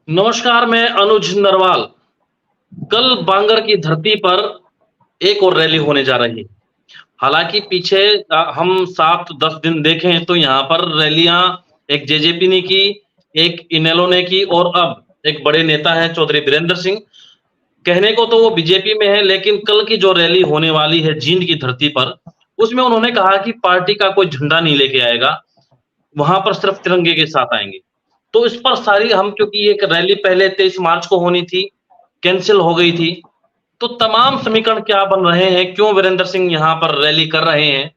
नमस्कार, मैं अनुज नरवाल। कल बांगर की धरती पर एक और रैली होने जा रही है। हालाँकि पीछे हम 7-10 दिन देखें तो यहाँ पर रैलियाँ एक जेजेपी ने की, एक इनेलो ने की और अब एक बड़े नेता हैं चौधरी बीरेंद्र सिंह। कहने को तो वो बीजेपी में है, लेकिन कल की जो रैली होने वाली है जींद की धरती पर, उसमें उन्होंने कहा कि पार्टी का कोई झंडा नहीं लेके आएगा, वहाँ पर सिर्फ तिरंगे के साथ आएँगे। तो इस पर सारी हम क्योंकि एक रैली पहले 23 मार्च को होनी थी, कैंसल हो गई थी, तो तमाम समीकरण क्या बन रहे हैं, क्यों वीरेंद्र सिंह यहाँ पर रैली कर रहे हैं,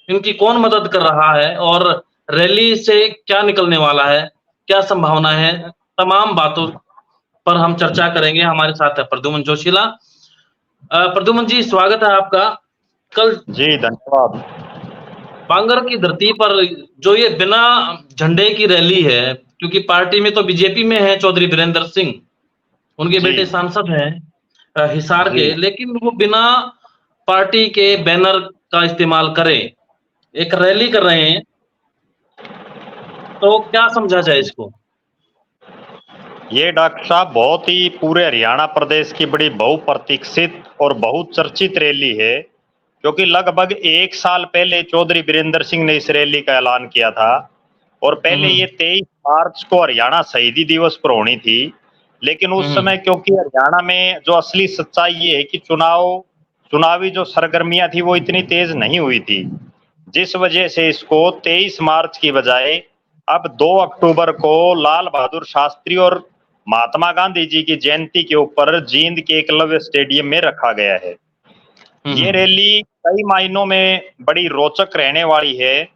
इनकी कौन मदद कर रहा है और रैली से क्या निकलने वाला है, क्या संभावना है, तमाम बातों पर हम चर्चा करेंगे। हमारे साथ है प्रद्युमन जोशीला। प्रद्युमन जी, स्वागत है आपका। कल जी धन्यवाद। बांगर की धरती पर जो ये बिना झंडे की रैली है, क्योंकि पार्टी में तो बीजेपी में है चौधरी बीरेंद्र सिंह, उनके जी बेटे सांसद हैं हिसार जी के, लेकिन वो बिना पार्टी के बैनर का इस्तेमाल करें, एक रैली कर रहे हैं, तो क्या समझा जाए इसको? ये डॉक्टर साहब बहुत ही पूरे हरियाणा प्रदेश की बड़ी बहुप्रतीक्षित और बहुचर्चित रैली है, क्योंकि लगभग एक साल पहले चौधरी बीरेंद्र सिंह ने इस रैली का ऐलान किया था और पहले ये 23 मार्च को हरियाणा शहीदी दिवस पर होनी थी। लेकिन उस समय क्योंकि हरियाणा में जो असली सच्चाई ये है कि चुनावी जो सरगर्मियां थी वो इतनी तेज नहीं हुई थी, जिस वजह से इसको 23 मार्च की बजाय अब 2 अक्टूबर को लाल बहादुर शास्त्री और महात्मा गांधी जी की जयंती के ऊपर जींद के एकलव्य स्टेडियम में रखा गया है। ये रैली कई मायनों में बड़ी रोचक रहने वाली है,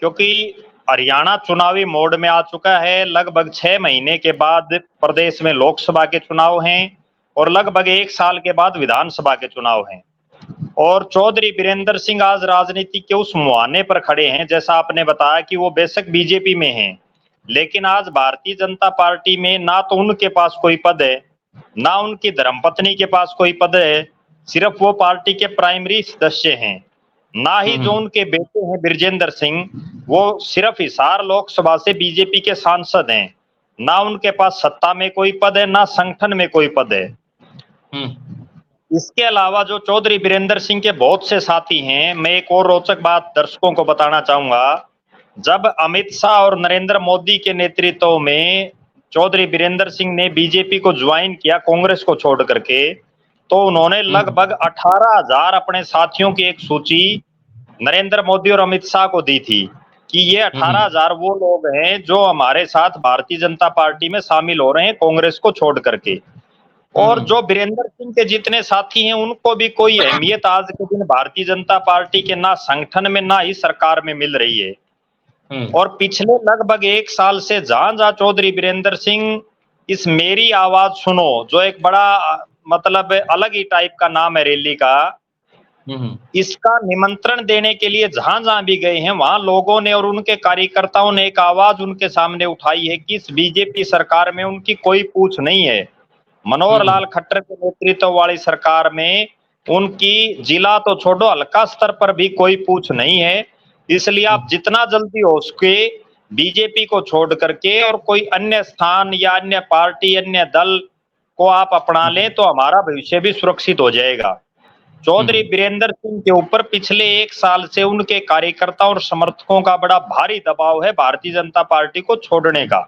क्योंकि हरियाणा चुनावी मोड में आ चुका है। लगभग 6 महीने के बाद प्रदेश में लोकसभा के चुनाव हैं और लगभग 1 साल के बाद विधानसभा के चुनाव हैं। और चौधरी बीरेंद्र सिंह आज राजनीति के उस मुहाने पर खड़े हैं, जैसा आपने बताया कि वो बेशक बीजेपी में हैं, लेकिन आज भारतीय जनता पार्टी में ना तो उनके पास कोई पद है, ना उनकी धर्मपत्नी के पास कोई पद है, सिर्फ वो पार्टी के प्राइमरी सदस्य हैं। ना ही जो उनके बेटे हैं बिरजेंद्र सिंह, वो सिर्फ हिसार लोकसभा से बीजेपी के सांसद हैं। ना उनके पास सत्ता में कोई पद है, ना संगठन में कोई पद है। इसके अलावा जो चौधरी बीरेंद्र सिंह के बहुत से साथी हैं, मैं एक और रोचक बात दर्शकों को बताना चाहूंगा। जब अमित शाह और नरेंद्र मोदी के नेतृत्व में चौधरी बीरेंद्र सिंह ने बीजेपी को ज्वाइन किया कांग्रेस को छोड़ करके, तो उन्होंने लगभग 18,000 अपने साथियों की एक सूची नरेंद्र मोदी और अमित शाह को दी थी कि ये 18,000 वो लोग हैं जो हमारे साथ भारतीय जनता पार्टी में शामिल हो रहे हैं कांग्रेस को छोड़ करके। और जो बीरेंद्र सिंह के जितने साथी हैं उनको भी कोई अहमियत आज के दिन भारतीय जनता पार्टी के ना संगठन में ना ही सरकार में मिल रही है। और पिछले लगभग 1 साल से जहां जहां चौधरी बीरेंद्र सिंह इस मेरी आवाज सुनो, जो एक बड़ा मतलब अलग ही टाइप का नाम है रैली का, इसका निमंत्रण देने के लिए जहां जहां भी गए हैं, वहां लोगों ने और उनके कार्यकर्ताओं ने एक आवाज उनके सामने उठाई है कि इस बीजेपी सरकार में उनकी कोई पूछ नहीं है। मनोहर लाल खट्टर के नेतृत्व वाली सरकार में उनकी जिला तो छोड़ो, हल्का स्तर पर भी कोई पूछ नहीं है। इसलिए आप जितना जल्दी हो सके बीजेपी को छोड़ करके और कोई अन्य स्थान या अन्य पार्टी, अन्य दल को आप अपना लें तो हमारा भविष्य भी सुरक्षित हो जाएगा। चौधरी बीरेंद्र सिंह के ऊपर पिछले 1 साल से उनके कार्यकर्ताओं और समर्थकों का बड़ा भारी दबाव है भारतीय जनता पार्टी को छोड़ने का।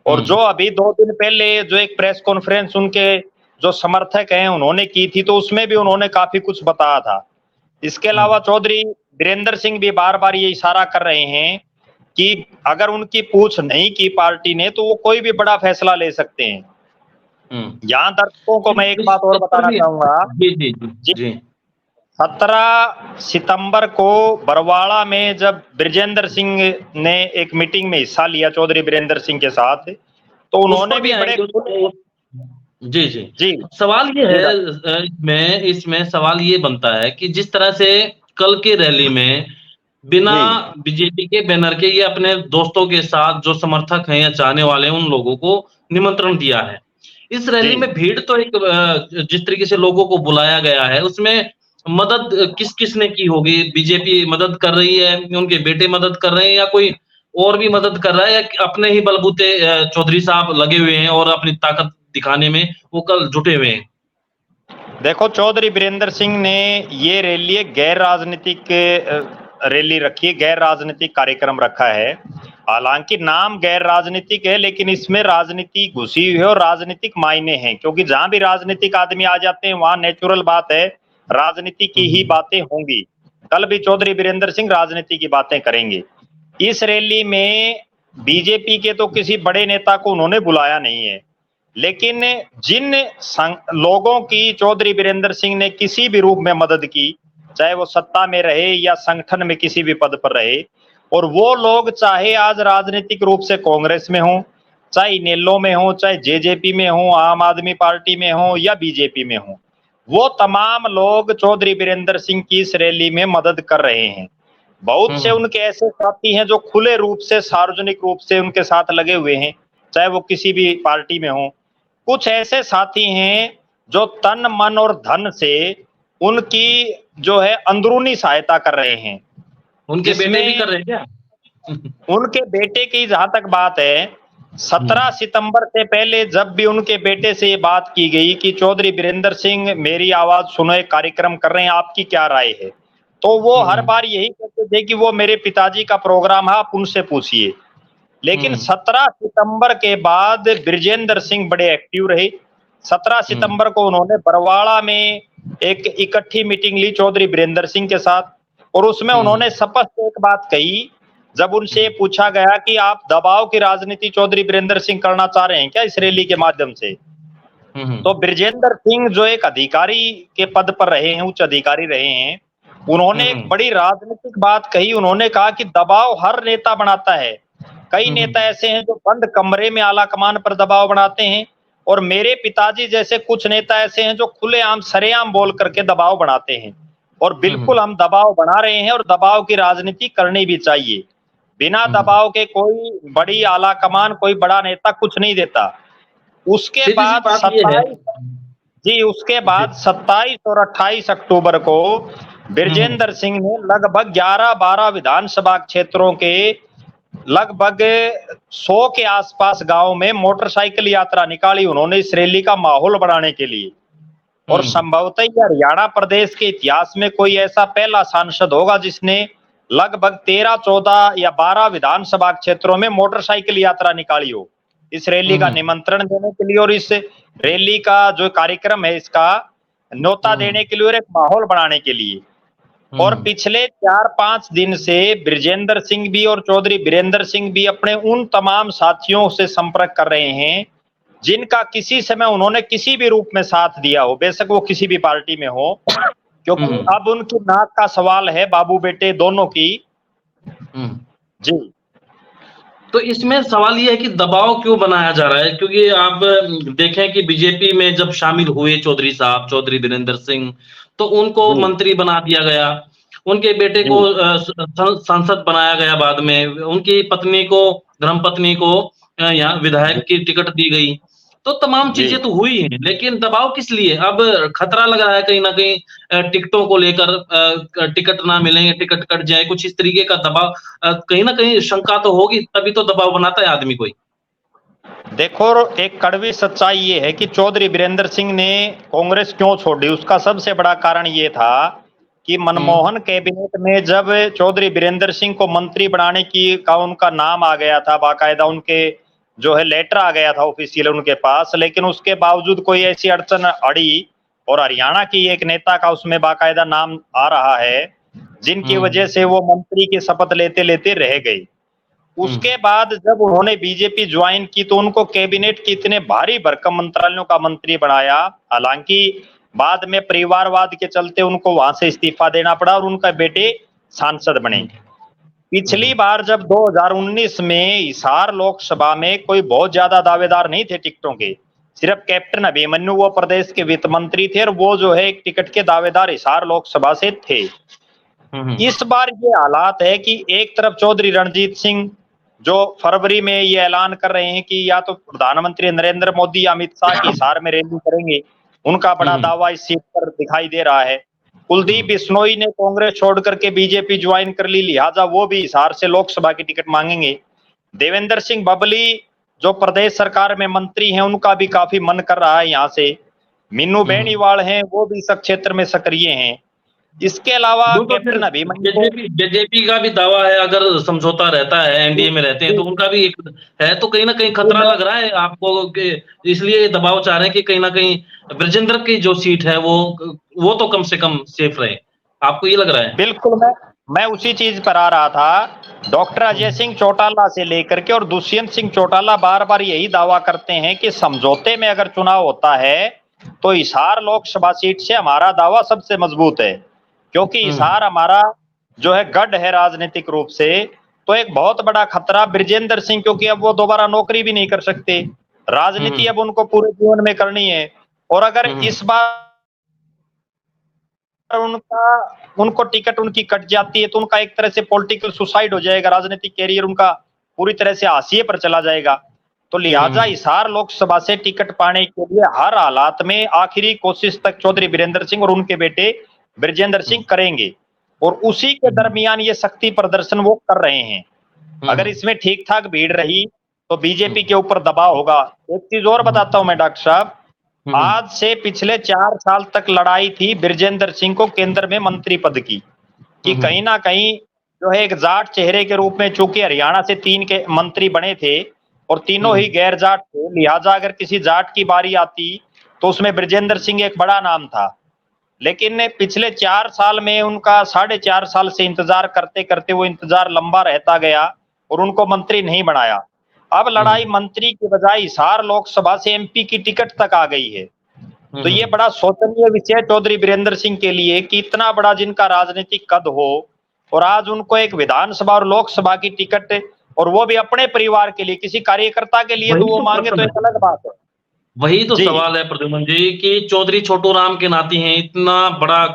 और जो अभी 2 दिन पहले जो एक प्रेस कॉन्फ्रेंस उनके जो समर्थक हैं उन्होंने की थी, तो उसमें भी उन्होंने काफी कुछ बताया था। इसके अलावा चौधरी बीरेंद्र सिंह भी बार बार ये इशारा कर रहे हैं कि अगर उनकी पूछ नहीं की पार्टी ने तो वो कोई भी बड़ा फैसला ले सकते हैं। यहाँ दर्शकों को मैं एक बात और बताना चाहूंगा। जी 17 सितंबर को बरवाड़ा में जब ब्रिजेंद्र सिंह ने एक मीटिंग में हिस्सा लिया चौधरी बीरेंद्र सिंह के साथ, तो उन्होंने भी बड़े जी सवाल ये है, इसमें सवाल ये बनता है कि जिस तरह से कल की रैली में बिना बीजेपी के बैनर के ये अपने दोस्तों के साथ जो समर्थक हैं या चाहने वाले हैं उन लोगों को निमंत्रण दिया है। इस रैली में भीड़ तो एक जिस तरीके से लोगों को बुलाया गया है उसमें मदद किस किस ने की होगी? बीजेपी मदद कर रही है, उनके बेटे मदद कर रहे हैं या कोई और भी मदद कर रहा है या अपने ही बलबूते चौधरी साहब लगे हुए हैं और अपनी ताकत दिखाने में वो कल जुटे हुए हैं? देखो, चौधरी बीरेंद्र सिंह ने ये रैली एक गैर राजनीतिक रैली रखी है, गैर राजनीतिक कार्यक्रम रखा है। हालांकि नाम गैर राजनीतिक है, लेकिन इसमें राजनीति घुसी हुई है और राजनीतिक मायने हैं, क्योंकि जहां भी राजनीतिक आदमी आ जाते हैं वहां नेचुरल बात है राजनीति की ही बातें होंगी। कल भी चौधरी बीरेंद्र सिंह राजनीति की बातें करेंगे। इस रैली में बीजेपी के तो किसी बड़े नेता को उन्होंने बुलाया नहीं है, लेकिन जिन लोगों की चौधरी बीरेंद्र सिंह ने किसी भी रूप में मदद की, चाहे वो सत्ता में रहे या संगठन में किसी भी पद पर रहे, और वो लोग चाहे आज राजनीतिक रूप से कांग्रेस में हो, चाहे इनेलो में हो, चाहे जेजेपी में हो, आम आदमी पार्टी में हो या बीजेपी में हो, वो तमाम लोग चौधरी बीरेंद्र सिंह की इस रैली में मदद कर रहे हैं। बहुत से उनके ऐसे साथी हैं जो खुले रूप से सार्वजनिक रूप से उनके साथ लगे हुए हैं, चाहे वो किसी भी पार्टी में हो। कुछ ऐसे साथी हैं जो तन मन और धन से उनकी जो है अंदरूनी सहायता कर रहे हैं। उनके बेटे भी कर रहे हैं क्या? उनके बेटे की जहां तक बात है, 17 सितंबर से पहले जब भी उनके बेटे से ये बात की गई कि चौधरी बीरेंद्र सिंह मेरी आवाज सुनो, एक कार्यक्रम कर रहे हैं, आपकी क्या राय है, तो वो हर बार यही कहते थे कि वो मेरे पिताजी का प्रोग्राम है, आप उनसे पूछिए। लेकिन 17 सितंबर के बाद बृजेंद्र सिंह बड़े एक्टिव रहे। 17 सितंबर को उन्होंने बरवाड़ा में एक इकट्ठी मीटिंग ली चौधरी बीरेंद्र सिंह के साथ, और उसमें उन्होंने स्पष्ट एक बात कही, जब उनसे पूछा गया कि आप दबाव की राजनीति चौधरी बीरेंद्र सिंह करना चाह रहे हैं क्या इस रैली के माध्यम से, तो बृजेंद्र सिंह जो एक अधिकारी के पद पर रहे हैं, उच्च अधिकारी रहे हैं, उन्होंने एक बड़ी राजनीतिक बात कही। उन्होंने कहा कि दबाव हर नेता बनाता है। कई नेता ऐसे हैं जो बंद कमरे में आला कमान पर दबाव बनाते हैं, और मेरे पिताजी जैसे कुछ नेता ऐसे हैं जो खुलेआम सरेआम बोल करके दबाव बनाते हैं। और बिल्कुल हम दबाव बना रहे हैं और दबाव की राजनीति करनी भी चाहिए। बिना दबाव के कोई बड़ी आला कमान, कोई बड़ा नेता कुछ नहीं देता। उसके बाद 27 और 28 अक्टूबर को बृजेंद्र सिंह ने लगभग 11-12 विधानसभा क्षेत्रों के लगभग 100 के आसपास गांव में मोटरसाइकिल यात्रा निकाली उन्होंने इस रैली का माहौल बनाने के लिए। और संभवतः हरियाणा प्रदेश के इतिहास में कोई ऐसा पहला सांसद होगा जिसने लगभग 13, 14 या 12 विधानसभा क्षेत्रों में मोटरसाइकिल यात्रा निकाली हो इस रैली का निमंत्रण देने के लिए, और इस रैली का जो कार्यक्रम है इसका न्योता देने के लिए और एक माहौल बनाने के लिए। और पिछले 4-5 दिन से बृजेंद्र सिंह भी और चौधरी बीरेंद्र सिंह भी अपने उन तमाम साथियों से संपर्क कर रहे हैं जिनका किसी समय उन्होंने किसी भी रूप में साथ दिया हो, बेशक वो किसी भी पार्टी में हो, क्योंकि अब उनकी नाक का सवाल है, बाबू बेटे दोनों की। जी, तो इसमें सवाल ये है कि दबाव क्यों बनाया जा रहा है? क्योंकि आप देखें कि बीजेपी में जब शामिल हुए चौधरी साहब, चौधरी बीरेंद्र सिंह, तो उनको मंत्री बना दिया गया, उनके बेटे को सांसद बनाया गया, बाद में उनकी पत्नी को, धर्मपत्नी को यहाँ विधायक की टिकट दी गई। तो तमाम चीजें तो हुई हैं, लेकिन दबाव किस लिए? अब खतरा लग रहा है कहीं ना कहीं टिकटों को लेकर, टिकट ना मिले, टिकट कट जाए, कुछ इस तरीके का दबाव, कहीं ना कहीं शंका तो होगी, तभी तो दबाव बनाता है आदमी कोई। देखो, एक कड़वी सच्चाई ये है कि चौधरी बीरेंद्र सिंह ने कांग्रेस क्यों छोड़ी, उसका सबसे बड़ा कारण ये था कि मनमोहन कैबिनेट में जब चौधरी बीरेंद्र सिंह को मंत्री बनाने का उनका नाम आ गया था, बाकायदा उनके जो है लेटर आ गया था ऑफिशियल उनके पास, लेकिन उसके बावजूद कोई ऐसी अड़चन अड़ी और हरियाणा की एक नेता का उसमें बाकायदा नाम आ रहा है जिनकी वजह से वो मंत्री की शपथ लेते लेते रह गए। उसके बाद जब उन्होंने बीजेपी ज्वाइन की तो उनको कैबिनेट की इतने भारी भरकम मंत्रालयों का मंत्री बनाया। हालांकि बाद में परिवारवाद के चलते उनको वहां से इस्तीफा देना पड़ा और उनका बेटे सांसद बने। पिछली बार जब 2019 में हिसार लोकसभा में कोई बहुत ज्यादा दावेदार नहीं थे टिकटों के, सिर्फ कैप्टन अभिमन्यु वो प्रदेश के वित्त मंत्री थे और वो जो है एक टिकट के दावेदार हिसार लोकसभा से थे। इस बार ये हालात है कि एक तरफ चौधरी रणजीत सिंह जो फरवरी में ये ऐलान कर रहे हैं कि या तो प्रधानमंत्री नरेंद्र मोदी या अमित शाह की हिसार में रैली करेंगे, उनका बड़ा दावा इस सीट पर दिखाई दे रहा है। कुलदीप बिश्नोई ने कांग्रेस छोड़ करके बीजेपी ज्वाइन कर ली, लिहाजा वो भी हिसार से लोकसभा की टिकट मांगेंगे। देवेंद्र सिंह बबली जो प्रदेश सरकार में मंत्री हैं, उनका भी काफी मन कर रहा है यहाँ से। मीनू बेनीवाल हैं, वो भी इस क्षेत्र में सक्रिय हैं। इसके अलावा वो तो फिर कैप्टन अभिमन्यु को बीजेपी का भी दावा है, अगर समझौता रहता है, एनडीए में रहते हैं, तो उनका भी एक है, तो कहीं ना कहीं खतरा लग रहा है आपको कि इसलिए ये दबाव चाह रहे हैं कि कहीं ना कहीं ब्रजेंद्र की जो सीट है वो तो कम से कम सेफ रहे। आपको ये लग रहा है? बिल्कुल, मैं उसी चीज पर आ रहा था। डॉक्टर अजय सिंह चौटाला से लेकर के और दुष्यंत सिंह चौटाला बार बार यही दावा करते हैं कि समझौते में अगर चुनाव होता है तो हिसार लोकसभा सीट से हमारा दावा सबसे मजबूत है, क्योंकि हिसार हमारा जो है गढ़ है राजनीतिक रूप से। तो एक बहुत बड़ा खतरा ब्रजेंद्र सिंह, क्योंकि अब वो दोबारा नौकरी भी नहीं कर सकते, राजनीति अब उनको पूरे जीवन में करनी है। और अगर इस बार उनको टिकट उनकी कट जाती है तो उनका एक तरह से पॉलिटिकल सुसाइड हो जाएगा, राजनीतिक कैरियर उनका पूरी तरह से हाशिए पर चला जाएगा। तो लिहाजा हिसार लोकसभा से टिकट पाने के लिए हर हालात में आखिरी कोशिश तक चौधरी बीरेंद्र सिंह और उनके बेटे ब्रजेंद्र सिंह करेंगे, और उसी के दरमियान ये शक्ति प्रदर्शन वो कर रहे हैं। अगर इसमें ठीक ठाक भीड़ रही तो बीजेपी के ऊपर दबाव होगा। एक चीज और बताता हूं मैं डॉक्टर साहब, आज से पिछले 4 साल तक लड़ाई थी ब्रजेंद्र सिंह को केंद्र में मंत्री पद की, कि कहीं ना कहीं जो है एक जाट चेहरे के रूप में, चूंकि हरियाणा से 3 के मंत्री बने थे और तीनों ही गैर जाट थे, लिहाजा अगर किसी जाट की बारी आती तो उसमें ब्रजेंद्र सिंह एक बड़ा नाम था। लेकिन पिछले 4 साल में उनका 4.5 साल से इंतजार करते करते वो इंतजार लंबा रहता गया और उनको मंत्री नहीं बनाया। अब लड़ाई मंत्री की बजाय हिसार लोकसभा से एमपी की टिकट तक आ गई है। तो ये बड़ा शोचनीय विषय चौधरी बीरेंद्र सिंह के लिए कि इतना बड़ा जिनका राजनीतिक कद हो और आज उनको एक विधानसभा और लोकसभा की टिकट, और वो भी अपने परिवार के लिए, किसी कार्यकर्ता के लिए तो वो मांगे तो एक अलग बात है। वही तो सवाल है प्रद्युमन जी कि चौधरी छोटू राम के नाती हैं, इतना बड़ा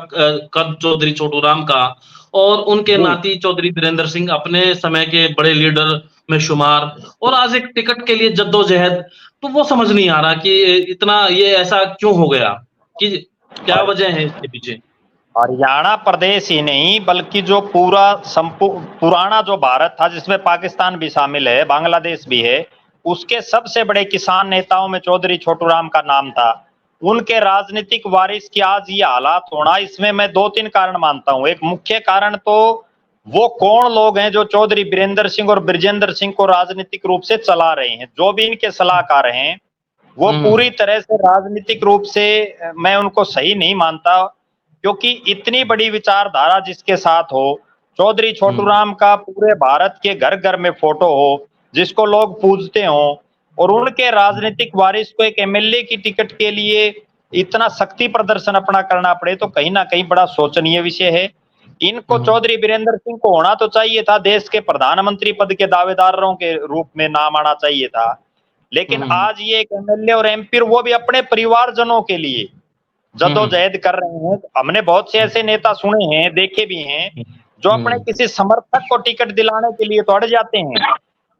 कद चौधरी छोटू राम का, और उनके नाती चौधरी बीरेंद्र सिंह अपने समय के बड़े लीडर में शुमार, और आज एक टिकट के लिए जद्दोजहद। तो वो समझ नहीं आ रहा कि इतना ये ऐसा क्यों हो गया, कि क्या वजह है इसके पीछे। हरियाणा प्रदेश ही नहीं बल्कि जो पूरा पुराना जो भारत था, जिसमें पाकिस्तान भी शामिल है, बांग्लादेश भी है, उसके सबसे बड़े किसान नेताओं में चौधरी छोटू राम का नाम था। उनके राजनीतिक वारिस की आज ये हालात होना, इसमें मैं 2-3 कारण मानता हूं। एक मुख्य कारण तो वो कौन लोग हैं जो चौधरी बीरेंद्र सिंह और ब्रजेंद्र सिंह को राजनीतिक रूप से चला रहे हैं। जो भी इनके सलाहकार हैं वो पूरी तरह से राजनीतिक रूप से मैं उनको सही नहीं मानता, क्योंकि इतनी बड़ी विचारधारा जिसके साथ हो, चौधरी छोटू राम का पूरे भारत के घर घर में फोटो हो, जिसको लोग पूजते हो, और उनके राजनीतिक वारिस को एक एमएलए की टिकट के लिए इतना शक्ति प्रदर्शन अपना करना पड़े, तो कहीं ना कहीं बड़ा शोचनीय विषय है। इनको चौधरी बीरेंद्र सिंह को होना तो चाहिए था, देश के प्रधानमंत्री पद के दावेदारों के रूप में नाम आना चाहिए था, लेकिन आज ये एक एमएलए और एमपी, वो भी अपने परिवारजनों के लिए जद्दोजहद कर रहे हैं। हमने बहुत से ऐसे नेता सुने हैं, देखे भी हैं, जो अपने किसी समर्थक को टिकट दिलाने के लिए तो अड़ जाते हैं,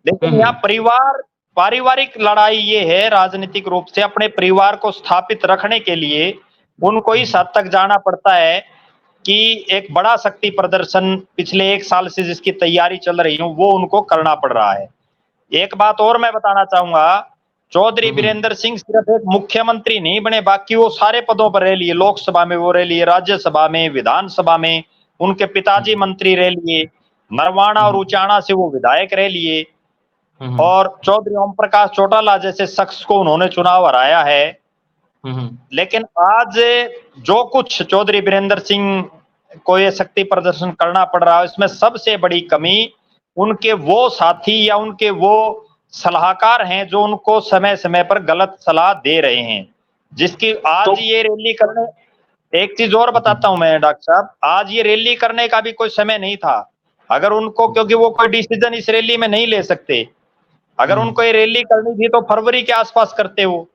लेकिन यहाँ पारिवारिक लड़ाई ये है, राजनीतिक रूप से अपने परिवार को स्थापित रखने के लिए उनको इस हद तक जाना पड़ता है कि एक बड़ा शक्ति प्रदर्शन पिछले 1 साल से जिसकी तैयारी चल रही है वो उनको करना पड़ रहा है। एक बात और मैं बताना चाहूंगा, चौधरी बीरेंद्र सिंह सिर्फ एक मुख्यमंत्री नहीं बने, बाकी वो सारे पदों पर रह लिए। लोकसभा में वो रह लिए, राज्यसभा में, विधानसभा में उनके पिताजी मंत्री रह लिए, नरवाना और उचाना से वो विधायक रह लिए, और चौधरी ओम प्रकाश चौटाला जैसे शख्स को उन्होंने चुनाव हराया है। लेकिन आज जो कुछ चौधरी बीरेंद्र सिंह को ये शक्ति प्रदर्शन करना पड़ रहा है, इसमें सबसे बड़ी कमी उनके वो साथी या उनके वो सलाहकार हैं जो उनको समय समय पर गलत सलाह दे रहे हैं, जिसकी आज ये रैली करने, एक चीज और बताता हूं मैं डॉक्टर साहब, आज ये रैली करने का भी कोई समय नहीं था अगर उनको, क्योंकि वो कोई डिसीजन इस रैली में नहीं ले सकते। अगर उनको ये रैली करनी थी तो फरवरी के आसपास करते हो।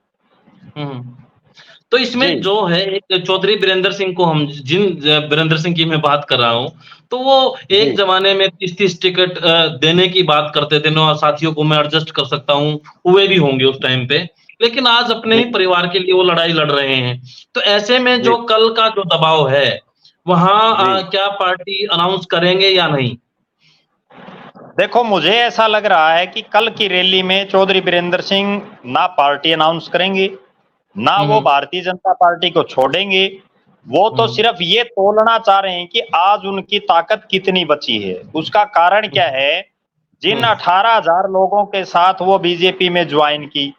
तो इसमें जो है एक चौधरी बीरेंद्र सिंह को, हम जिन बीरेंद्र सिंह की मैं बात कर रहा हूं, तो वो एक जमाने में 30-30 टिकट देने की बात करते थे, नो साथियों को मैं एडजस्ट कर सकता हूं, हुए भी होंगे उस टाइम पे, लेकिन आज अपने ही परिवार के लिए वो लड़ाई लड़ रहे हैं। तो ऐसे में जो कल का जो दबाव है वहां क्या पार्टी अनाउंस करेंगे या नहीं? देखो, मुझे ऐसा लग रहा है कि कल की रैली में चौधरी बीरेंद्र सिंह ना पार्टी अनाउंस करेंगे, ना वो भारतीय जनता पार्टी को छोड़ेंगे। वो तो सिर्फ ये तोलना चाह रहे हैं कि आज उनकी ताकत कितनी बची है। उसका कारण क्या है? जिन 18,000 लोगों के साथ वो बीजेपी में ज्वाइन की,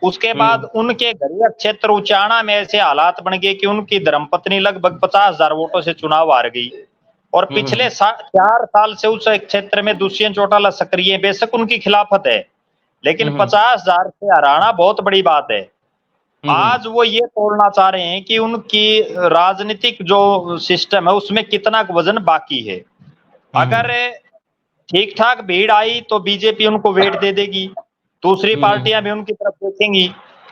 उसके बाद उनके घरिया क्षेत्र उचाना में ऐसे हालात बन गए कि उनकी धर्मपत्नी लगभग 50,000 वोटों से चुनाव हार गई। और पिछले 4 साल से उस क्षेत्र में दुष्यंत चौटाला सक्रिय है। बेशक उनकी खिलाफत है, लेकिन 50,000 से हराना बहुत बड़ी बात है। आज वो ये तोड़ना चाह रहे हैं कि उनकी राजनीतिक जो सिस्टम है उसमें कितना वजन बाकी है। अगर ठीक ठाक भीड़ आई तो बीजेपी उनको वेट दे देगी, दूसरी पार्टियां भी उनकी तरफ देखेंगी।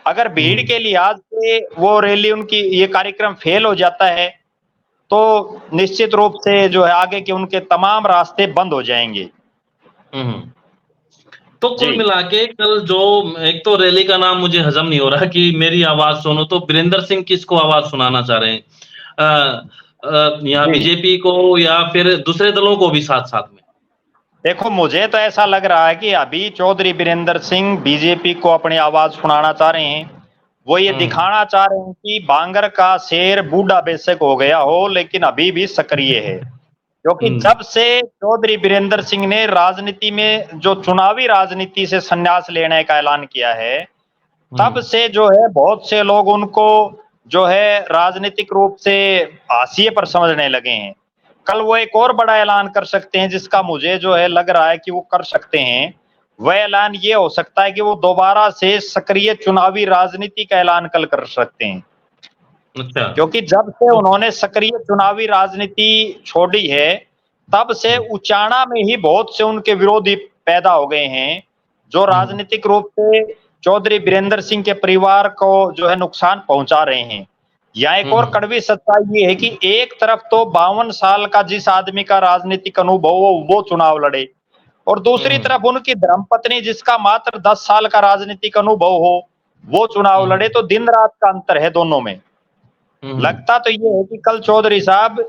अगर भीड़ के लिहाज से वो रैली उनकी ये कार्यक्रम फेल हो जाता है तो निश्चित रूप से जो है आगे के उनके तमाम रास्ते बंद हो जाएंगे। तो कुल मिला के कल जो एक तो रैली का नाम मुझे हजम नहीं हो रहा कि मेरी आवाज सुनो, तो बीरेंद्र सिंह किसको आवाज सुनाना चाह रहे हैं? यहाँ बीजेपी को या फिर दूसरे दलों को भी साथ साथ में? देखो, मुझे तो ऐसा लग रहा है कि अभी चौधरी बीरेंद्र सिंह बीजेपी को अपनी आवाज सुनाना चाह रहे हैं। वो ये दिखाना चाह रहे हैं कि बांगर का शेर बूढ़ा बेशक हो गया हो लेकिन अभी भी सक्रिय है। क्योंकि जब से चौधरी बीरेंद्र सिंह ने राजनीति में जो चुनावी राजनीति से संन्यास लेने का ऐलान किया है, तब से जो है बहुत से लोग उनको जो है राजनीतिक रूप से हाशिए पर समझने लगे हैं। कल वो एक और बड़ा ऐलान कर सकते हैं जिसका मुझे जो है लग रहा है कि वो कर सकते हैं। वह ऐलान ये हो सकता है कि वो दोबारा से सक्रिय चुनावी राजनीति का ऐलान कल कर सकते हैं। अच्छा। क्योंकि जब से उन्होंने सक्रिय चुनावी राजनीति छोड़ी है, तब से उचाना में ही बहुत से उनके विरोधी पैदा हो गए हैं, जो राजनीतिक रूप से चौधरी बीरेंद्र सिंह के परिवार को जो है नुकसान पहुंचा रहे हैं। यहाँ एक और कड़वी सच्चाई ये है कि एक तरफ तो 52 साल का जिस आदमी का राजनीतिक अनुभव हो वो चुनाव लड़े, और दूसरी तरफ उनकी धर्मपत्नी जिसका मात्र 10 साल का राजनीतिक अनुभव हो वो चुनाव लड़े। तो दिन रात का अंतर है दोनों में। लगता तो ये है कि कल चौधरी साहब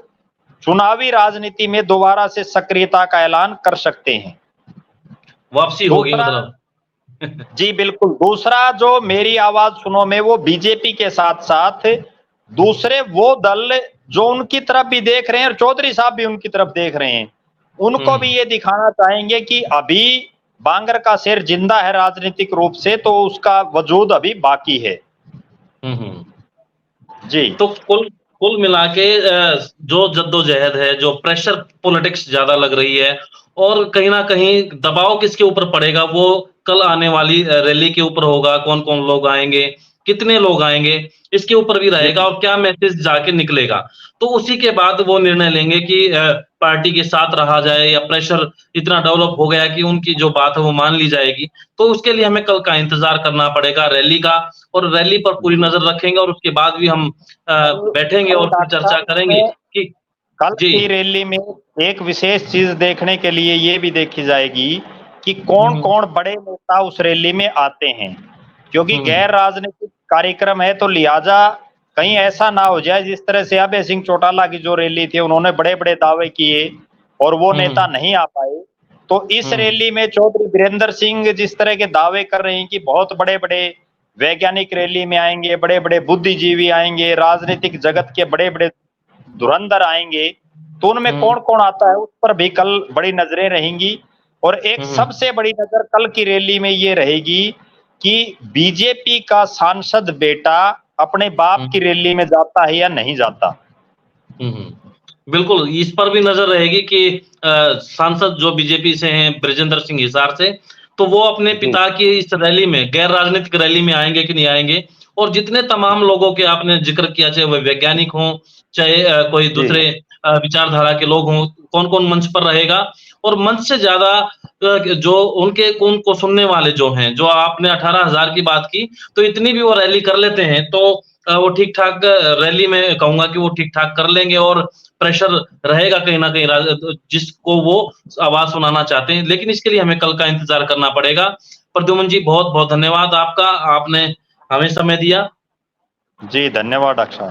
चुनावी राजनीति में दोबारा से सक्रियता का ऐलान कर सकते हैं। वापसी होगी मतलब। जी बिल्कुल। दूसरा जो मेरी आवाज सुनो में वो बीजेपी के साथ साथ दूसरे वो दल जो उनकी तरफ भी देख रहे हैं और चौधरी साहब भी उनकी तरफ देख रहे हैं, उनको भी ये दिखाना चाहेंगे कि अभी बांगर का शेर जिंदा है राजनीतिक रूप से, तो उसका वजूद अभी बाकी है। जी। तो कुल मिला के जो जद्दोजहद है, जो प्रेशर पॉलिटिक्स ज्यादा लग रही है और कहीं ना कहीं दबाव किसके ऊपर पड़ेगा वो कल आने वाली रैली के ऊपर होगा। कौन कौन लोग आएंगे, कितने लोग आएंगे, इसके ऊपर भी रहेगा और क्या मैसेज जाके निकलेगा। तो उसी के बाद वो निर्णय लेंगे कि पार्टी के साथ रहा जाए या प्रेशर इतना डेवलप हो गया कि उनकी जो बात है वो मान ली जाएगी। तो उसके लिए हमें कल का इंतजार करना पड़ेगा रैली का, और रैली पर पूरी नजर रखेंगे और उसके बाद भी हम बैठेंगे और फिर चर्चा करेंगे कि कल की रैली में एक विशेष चीज देखने के लिए ये भी देखी जाएगी कि कौन कौन बड़े नेता उस रैली में आते हैं। क्योंकि गैर राजनीतिक कार्यक्रम है तो लिहाजा कहीं ऐसा ना हो जाए जिस तरह से अभय सिंह चौटाला की जो रैली थी उन्होंने बड़े बड़े दावे किए और वो नेता नहीं आ पाए। तो इस रैली में चौधरी बीरेंद्र सिंह जिस तरह के दावे कर रहे हैं कि बहुत बड़े बड़े वैज्ञानिक रैली में आएंगे, बड़े बड़े बुद्धिजीवी आएंगे, राजनीतिक जगत के बड़े बड़े धुरंधर आएंगे, तो उनमें कौन कौन आता है उस पर भी कल बड़ी नजरें रहेंगी। और एक सबसे बड़ी नजर कल की रैली में ये रहेगी कि बीजेपी का सांसद बेटा अपने बाप की रैली में जाता है या नहीं जाता। बिल्कुल, इस पर भी नजर रहेगी कि सांसद जो बीजेपी से हैं ब्रजेंद्र सिंह हिसार से, तो वो अपने पिता की इस रैली में, गैर राजनीतिक रैली में आएंगे कि नहीं आएंगे। और जितने तमाम लोगों के आपने जिक्र किया, चाहे वह वैज्ञानिक हों, चाहे कोई दूसरे विचारधारा के लोग हों, कौन कौन मंच पर रहेगा। और मंच से ज्यादा जो उनके उनको सुनने वाले जो हैं, जो आपने 18,000 की बात की, तो इतनी भी वो रैली कर लेते हैं तो वो ठीक ठाक रैली में कहूंगा कि वो ठीक ठाक कर लेंगे और प्रेशर रहेगा कहीं ना कहीं जिसको वो आवाज सुनाना चाहते हैं। लेकिन इसके लिए हमें कल का इंतजार करना पड़ेगा। प्रद्युमन जी, बहुत बहुत धन्यवाद आपका, आपने हमें समय दिया। जी धन्यवाद डॉक्टर साहब।